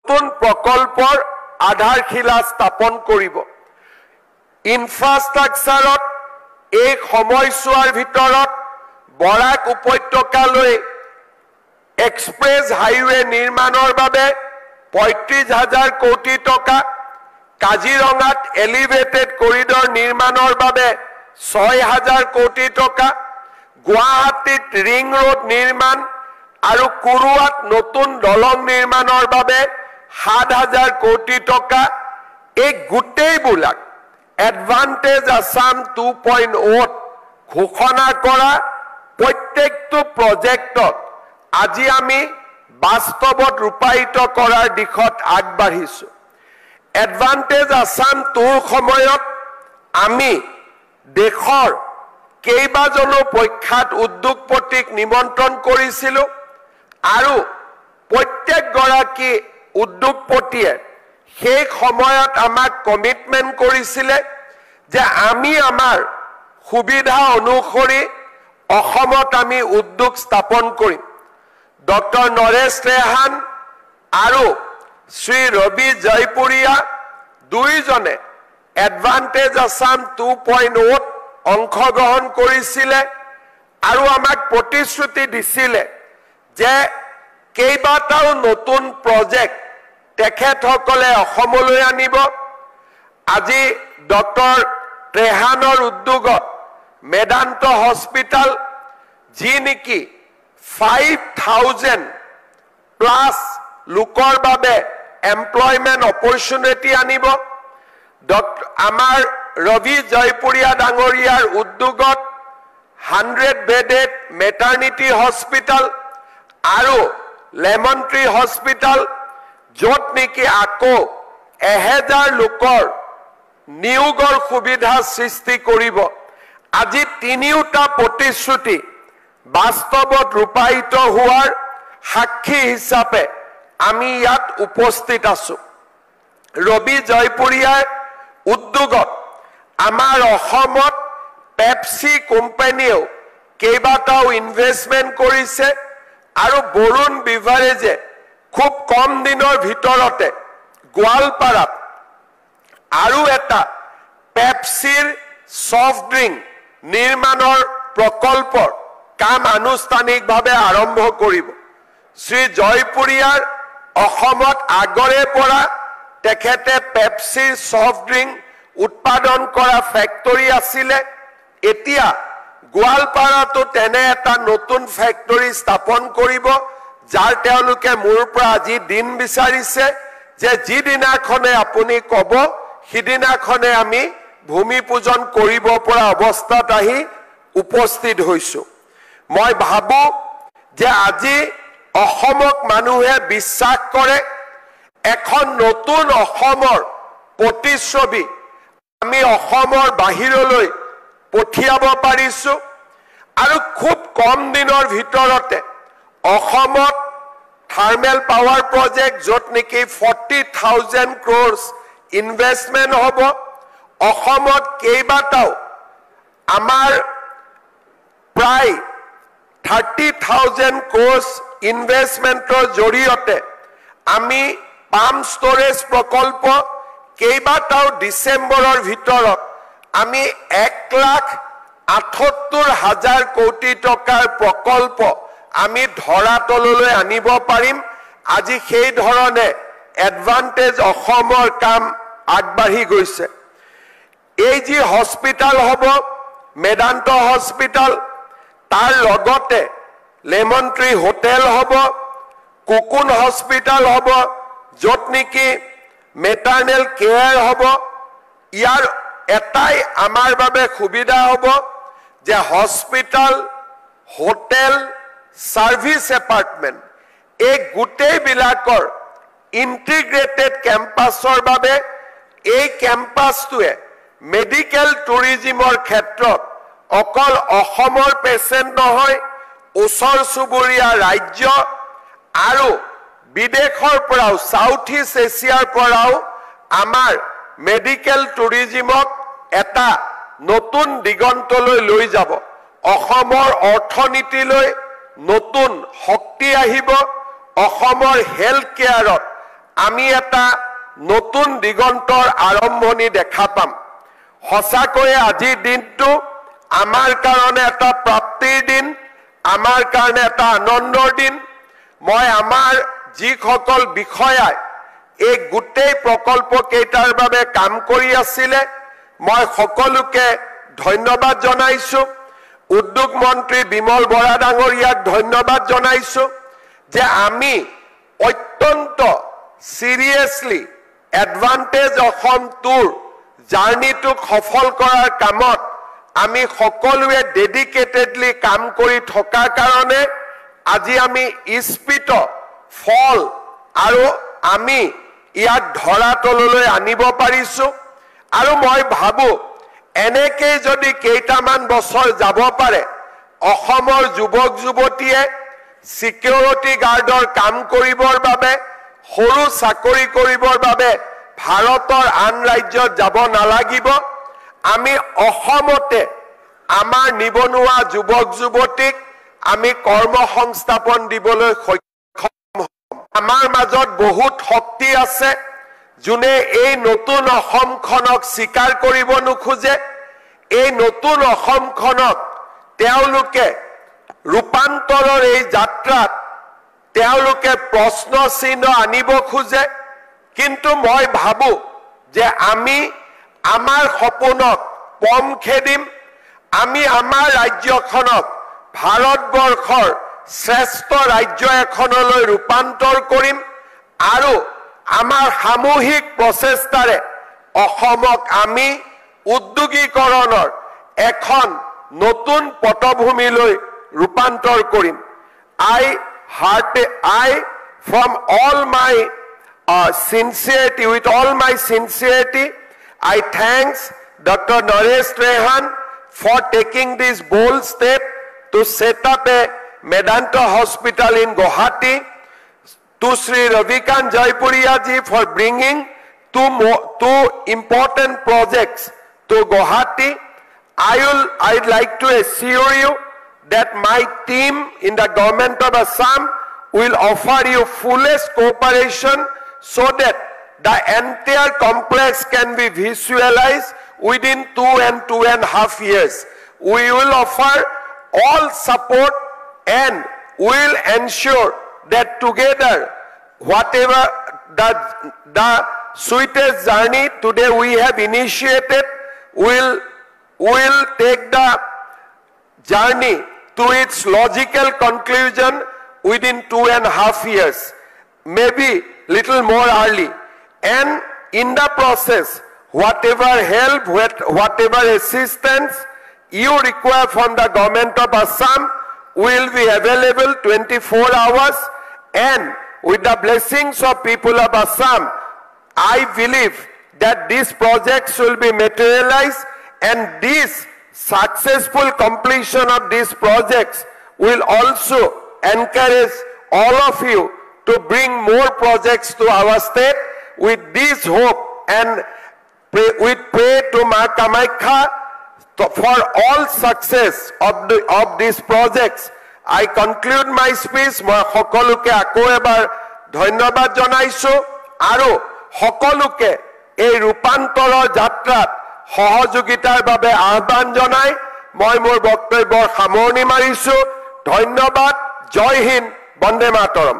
নতুন প্ৰকল্পৰ আধাৰশিলা স্থাপন কৰিব ইনফ্ৰাষ্ট্ৰাকচাৰত এই সময়ছোৱাৰ ভিতৰত বৰাক উপত্যকালৈ এক্সপ্ৰেছ হাইৱে নিৰ্মাণৰ বাবে ৩৫,০০০ কোটি টকা কাজিৰঙাত এলিভেটেড কৰিডৰ নিৰ্মাণৰ বাবে ৬,০০০ কোটি টকা গুৱাহাটীত ৰিং ৰোড নিৰ্মাণ আৰু কুৰুৱাত নতুন দলং নিৰ্মাণৰ বাবে ৭,০০০ কোটি টকা এই গোটেইবিলাক এডভান্টেজ আসাম 2.0 ঘোষণা কৰা প্ৰত্যেকটো প্ৰজেক্টত আজি আমি বাস্তৱত ৰূপায়িত কৰাৰ দিশত আগবাঢ়িছো এডভান্টেজ আসাম 2ৰ সময়ত আমি দেশৰ কেইবাজনো প্ৰখ্যাত উদ্যোগপতিক নিমন্ত্ৰণ কৰিছিলো আৰু প্ৰত্যেকগৰাকী উদ্যোগপতিয়ে সেই সময়ত আমাক কমিটমেন্ট কৰিছিলে যে আমি আমাৰ সুবিধা অনুসৰি অসমত আমি উদ্যোগ স্থাপন কৰিম ডক্টৰ নৰেশ ত্ৰেহান আৰু শ্ৰী ৰবি জয়পুৰীয়া দুইজনে এডভান্টেজ আসাম 2.0 অংশগ্ৰহণ কৰিছিলে আৰু আমাক প্ৰতিশ্ৰুতি দিছিলে যে কেইবাটাও নতুন প্ৰজেক্ট তেখেতসকলে অসমলৈ আনিব আজি ডক্টৰ ত্ৰেহানৰ উদ্যোগত মেদান্ত হস্পিটাল যি নেকি 5,000 প্লাস লোকৰ বাবে এমপ্লয়মেন্ট অপৰচুনিটি আনিব আমাৰ ৰবি জয়পুৰীয়া ডাঙৰীয়াৰ উদ্যোগত 100 বেডেড মেটাৰনিটি হস্পিটাল আৰু লেমন ট্ৰী হস্পিটাল য'ত নেকি আকৌ 1000 লোকৰ নিয়োগৰ সুবিধা সৃষ্টি কৰিব আজি তিনিওটা প্ৰতিশ্ৰুতি বাস্তৱত ৰূপায়িত হোৱাৰ সাক্ষী হিচাপে আমি ইয়াত উপস্থিত আছো ৰবি জয়পুৰীয়াৰ উদ্যোগত আমাৰ অসমত পেপসি কোম্পানীও কেইবাটাও ইনভেষ্টমেন্ট কৰিছে আৰু বৰুণ বিভাৰেজে খুব কম দিনৰ ভিতৰতে গোৱালপাৰাত আৰু এটা পেপসিৰ সফট ড্ৰিংক নিৰ্মাণৰ প্ৰকল্পৰ কাম আনুষ্ঠানিকভাৱে আৰম্ভ কৰিব শ্ৰী জয়পুৰীয়াৰ অসমত আগৰে পৰা তেখেতে পেপসিৰ সফট ড্ৰিংক উৎপাদন কৰা ফ্যাক্টৰী আছিলে এতিয়া গোৱালপাৰাতো তেনে এটা নতুন ফ্যাক্টৰী স্থাপন কৰিব যাৰ তেওঁলোকে মোৰ পৰা আজি দিন বিচাৰিছে যে যিদিনাখনে আপুনি কব সিদিনাখনে আমি ভূমি পূজন কৰিব পৰা অৱস্থাত আহি উপস্থিত হৈছো মই ভাবো যে আজি অসমক মানুহে বিশ্বাস কৰে এখন নতুন অসমৰ প্ৰতিচ্ছবি আমি অসমৰ বাহিৰলৈ পঠিয়াব পাৰিছো আৰু খুব কম দিনৰ ভিতৰতে অসমত থাৰ্মেল পাৱাৰ প্ৰজেক্ট য'ত নেকি 40,000 crores ইনভেষ্টমেন্ট হ'ব অসমত কেইবাটাও আমাৰ প্ৰায় 30,000 crores ইনভেষ্টমেন্টৰ জৰিয়তে আমি পাম ষ্টৰেজ প্ৰকল্প কেইবাটাও ডিসেম্বৰৰ ভিতৰত আমি 1,78,000 কোটি টকাৰ প্ৰকল্প আমি ধৰাতললৈ আনিব পাৰিম আজি সেই ধৰণে এডভান্টেজ অসমৰ কাম আগবাঢ়ি গৈছে এই যি হস্পিটাল হ'ব মেদান্ত হস্পিটাল তাৰ লগতে লেমন ট্ৰী হোটেল হ'ব কুকুন হস্পিটাল হ'ব য'ত নেকি মেটাৰনেল কেয়াৰ হ'ব ইয়াৰ এটাই আমাৰ বাবে সুবিধা হ'ব যে হস্পিটাল হোটেল সাৰ্ভিস এপাৰ্টমেন্ট এই গোটেই বিলাকৰ ইন্টিগ্ৰেটেড ক্যাম্পাসৰ বাবে এই ক্যাম্পাসটোৱে মেডিকেল টুৰিজমৰ ক্ষেত্ৰত অকল অসমৰ পেশেন্ট নহয় ওচৰ চুবুৰীয়া ৰাজ্য আৰু বিদেশৰ পৰাও সাউথ ইষ্ট এছিয়াৰ পৰাও আমাৰ মেডিকেল টুৰিজমক এটা নতুন দিগন্তলৈ লৈ যাব অসমৰ অৰ্থনীতিলৈ নতুন শক্তি আহিব অসমৰ হেলথ কেয়াৰত আমি এটা নতুন দিগন্তৰ আৰম্ভণি দেখা পাম সঁচাকৈ আজিৰ দিনটো আমাৰ কাৰণে এটা প্ৰাপ্তিৰ দিন আমাৰ কাৰণে এটা আনন্দৰ দিন মই আমাৰ যিসকল বিষয়াই এই গোটেই প্ৰকল্প কেইটাৰ বাবে কাম কৰি আছিলে মই সকলোকে ধন্যবাদ জনাইছো উদ্যোগ মন্ত্ৰী বিমল বৰা ডাঙৰীয়াক ধন্যবাদ জনাইছো যে আমি অত্যন্ত সিৰিয়াসলি এডভান্টেজ অসম টুৰ জাৰ্নিটোক সফল কৰাৰ কামত আমি সকলোৱে ডেডিকেটেডলি কাম কৰি থকাৰ কাৰণে আজি আমি ইস্পিত ফল আৰু আমি ইয়াক ধৰাতললৈ আনিব পাৰিছো আৰু মই ভাবো এনেকৈ যদি কেইটামান বছৰ যাব পাৰে অসমৰ যুৱক যুৱতীয়ে সিকিউৰিটি গাৰ্ডৰ কাম কৰিবৰ বাবে সৰু চাকৰি কৰিবৰ বাবে ভাৰতৰ আন ৰাজ্যত যাব নালাগিব আমি অসমতে আমাৰ নিবনুৱা যুৱক যুৱতীক আমি কৰ্মসংস্থাপন দিবলৈ সক্ষম আমাৰ মাজত বহুত শক্তি আছে যোনে এই নতুন অসমখনক স্বীকাৰ কৰিব নোখোজে এই নতুন অসমখনক তেওঁলোকে ৰূপান্তৰৰ এই যাত্ৰাত তেওঁলোকে প্ৰশ্ন চিহ্ন আনিব খোজে কিন্তু মই ভাবো যে আমি আমাৰ সপোনক পম খেদিম আমি আমাৰ ৰাজ্যখনক ভাৰতবৰ্ষৰ শ্ৰেষ্ঠ ৰাজ্য এখনলৈ ৰূপান্তৰ কৰিম আৰু আমাৰ সামূহিক প্ৰচেষ্টাৰে অসমক আমি উদ্যোগীকৰণৰ এখন নতুন পটভূমিলৈ ৰূপান্তৰ কৰিম I from all my sincerity with all my sincerity I thanks Dr. Naresh Trehan for taking this bold step to set up a Medanta hospital in Guwahati to Sri Ravikant Jaipuria ji for bringing two important projects to Guwahati I'd like to assure you that my team in the government of Assam will offer you fullest cooperation so that the entire complex can be visualized within 2 and 2.5 years. We will offer all support and will ensure that together whatever the sweetest journey today we have initiated will take the journey to its logical conclusion within 2.5 years, maybe little more early. And in the process, whatever help, whatever assistance you require from the government of Assam will be available 24 hours. And with the blessings of people of Assam, I believe that these projects will be materialized and this successful completion of these projects will also encourage all of you to bring more projects to our state. With this hope and we pray to Ma Kamakhya for all success of these projects. I conclude my speech. Moi সকলোকে আকৌ এবাৰ ধন্যবাদ জনাইছো আৰু সকলোকে এই ৰূপান্তৰৰ যাত্ৰাত সহযোগিতাৰ বাবে আহ্বান জনাই মই মোৰ বক্তব্যৰ সামৰণি মাৰিছো ধন্যবাদ জয় হিন্দ বন্দে মাতৰম